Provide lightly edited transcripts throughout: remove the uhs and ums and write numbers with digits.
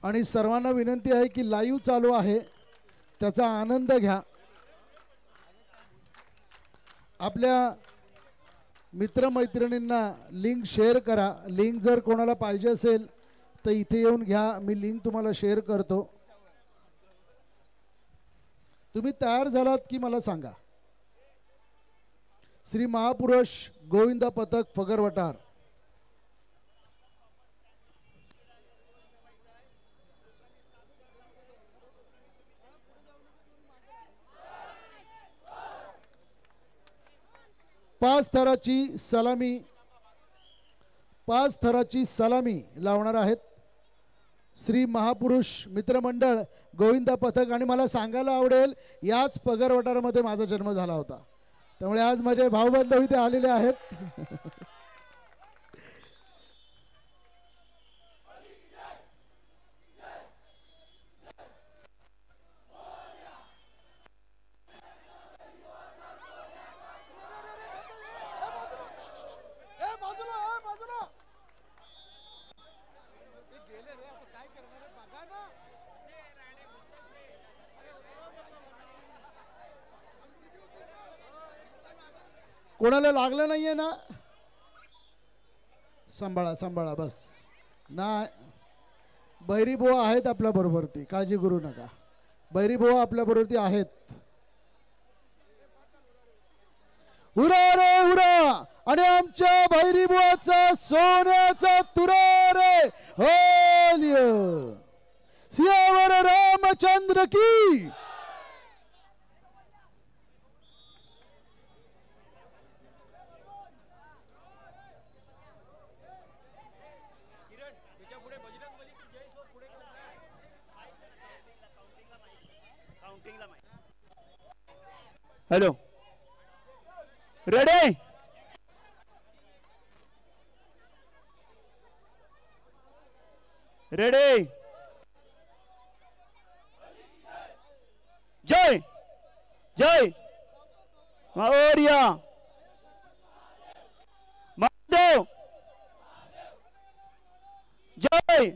आणि सर्वांना विनंती आहे की लाईव्ह चालू आहे त्याचा आनंद घ्या। आपल्या मित्रमैत्रिणींना लिंक शेअर करा। लिंक जर कोणाला पाहिजे असेल तर इथे येऊन घ्या, मी लिंक तुम्हाला शेअर करतो। तुम्ही तयार झालात की मला सांगा। श्री महापुरुष गोविंद पथक फगरवटार। पाच थराची सलामी लावणार आहेत श्री महापुरुष मित्रमंडळ गोविंद पथक। आणि मला सांगायला आवडेल याच फगरवटारमध्ये माझा जन्म झाला होता, त्यामुळे आज माझे भाऊबंधू इथे आलेले आहेत। कोणाला लागलं नाहीये ना? सांभाळा सांभाळा बस ना। बैरी बुवा आहेत आपल्या बरोबर, ती काळजी करू नका। बैरी बुवा आपल्या बरोबर ती आहेत। उरा रे उरा, आणि आमच्या बैरी बुवाचा सोन्याचा तुरा रे होलिय। सियावर रामचंद्र की। Hello, ready? रेडी? जय जय मौर्या महादेव। जय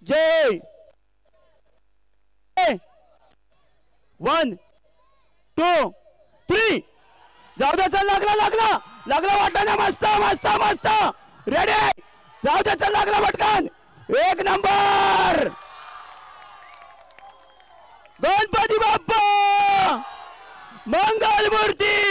जय। 1 2 3 जाऊ दे, चल लागला लागला लागला वाटाणा, मस्त मस्त मस्त। रेडी? जाऊ दे, चल लागला पटकन, एक नंबर। गणपती बाप्पा मंगल मूर्ती।